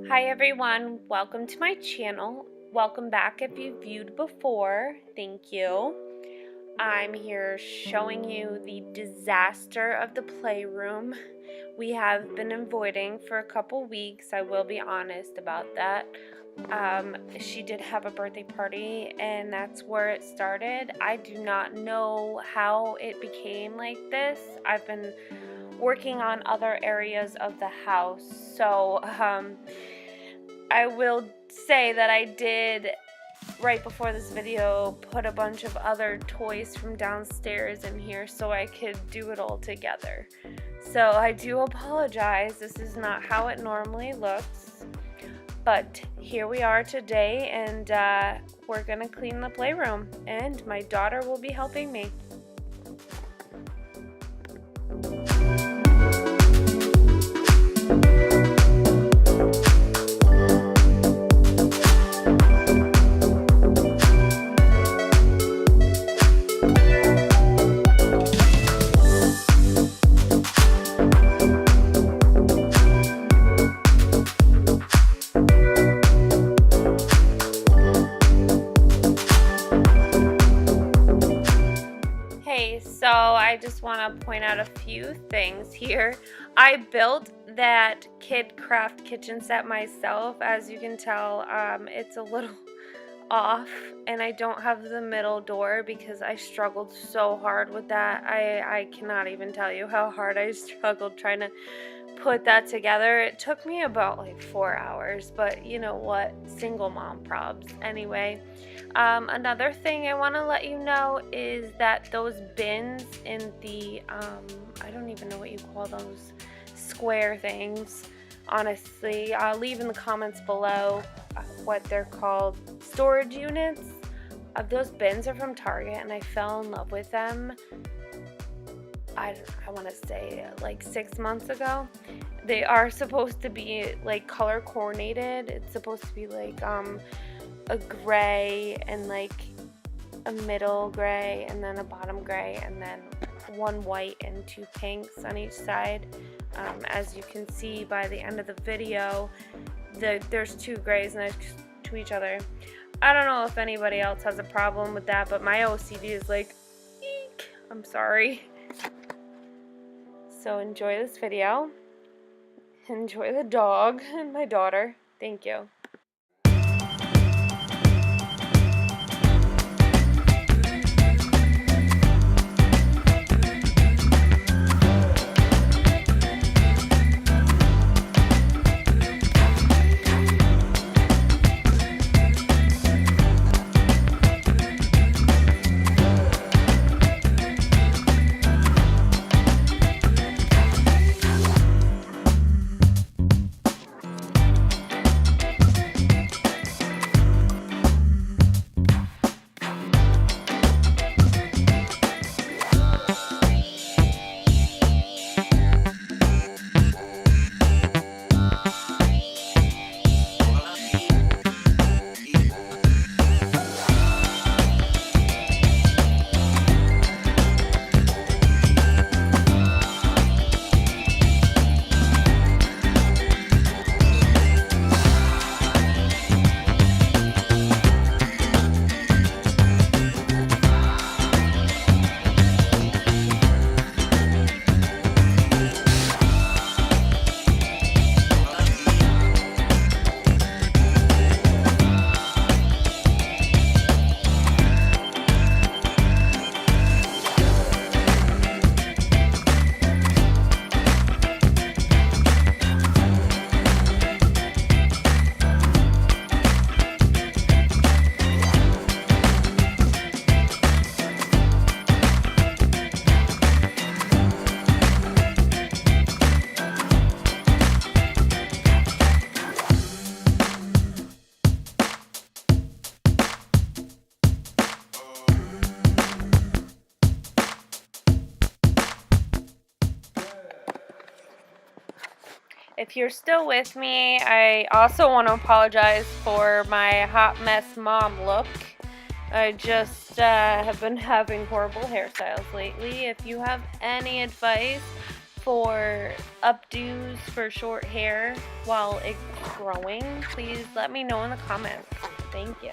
Hi everyone, welcome to my channel. Welcome back if you viewed before. Thank you. I'm here showing you the disaster of the playroom. We have been avoiding for a couple weeks. I will be honest about that. She did have a birthday party and that's where it started. I do not know how it became like this. I've been working on other areas of the house, so I will say that I did, right before this video, put a bunch of other toys from downstairs in here so I could do it all together. So I do apologize. This is not how it normally looks. But here we are today, and we're going to clean the playroom. And my daughter will be helping me. So I just want to point out a few things here. I built that kid craft kitchen set myself. As you can tell, it's a little off, and I don't have the middle door because I struggled so hard with that. I cannot even tell you how hard I struggled trying to put that together. It took me about like 4 hours, but you know what, single mom probs. Anyway, another thing I want to let you know is that those bins in the I don't even know what you call those square things, honestly. Leave in the comments below what they're called. Storage units. Those bins are from Target, and I fell in love with them. I want to say like 6 months ago. They are supposed to be like color coordinated. It's supposed to be like a gray and like a middle gray and then a bottom gray and then one white and two pinks on each side. As you can see by the end of the video, there's two grays next to each other. I don't know if anybody else has a problem with that, but my OCD is like, eek. I'm sorry. So enjoy this video. Enjoy the dog and my daughter. Thank you. If you're still with me, I also want to apologize for my hot mess mom look. I just have been having horrible hairstyles lately. If you have any advice for updos for short hair while it's growing, please let me know in the comments. Thank you.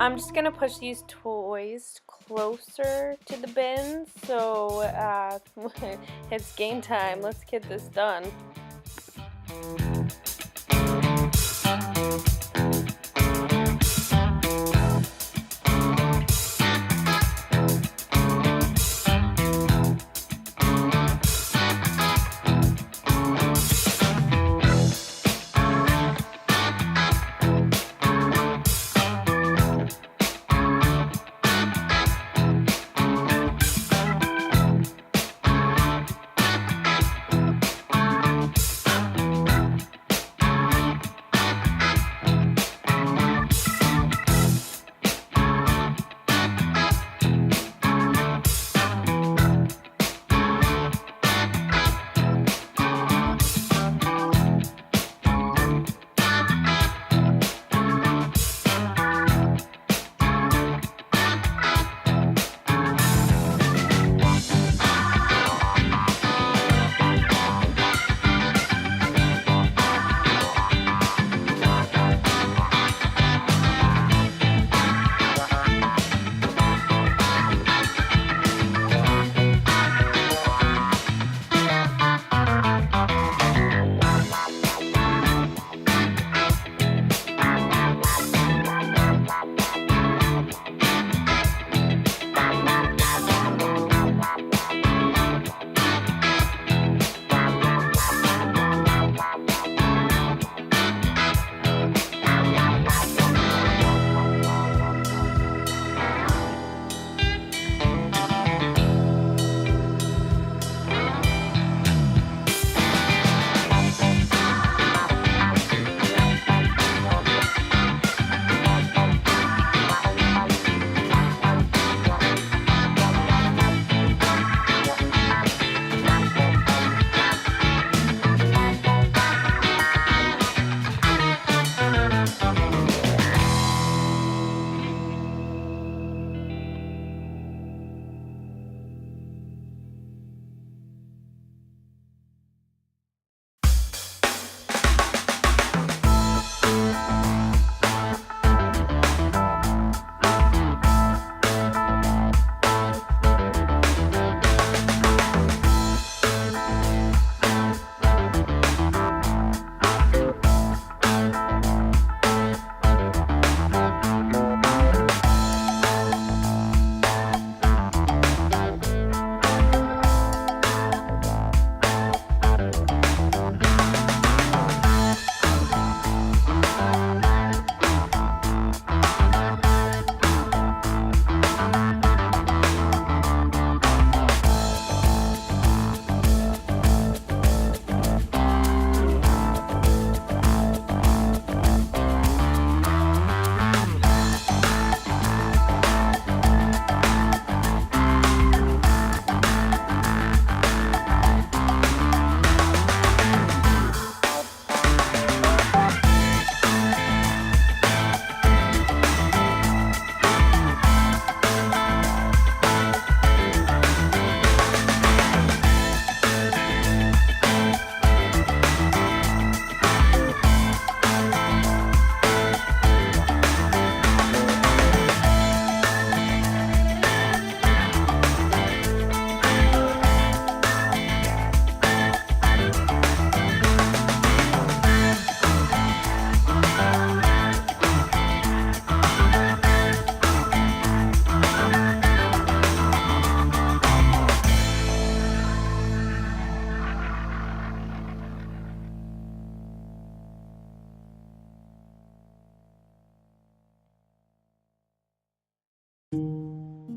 I'm just gonna push these toys closer to the bin, so it's game time. Let's get this done.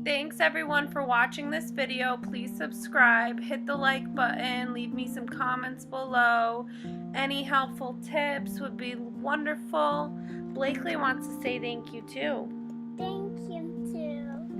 Thanks everyone for watching this video. Please subscribe, hit the like button, leave me some comments below. Any helpful tips would be wonderful. Blakely wants to say thank you too. Thank you too.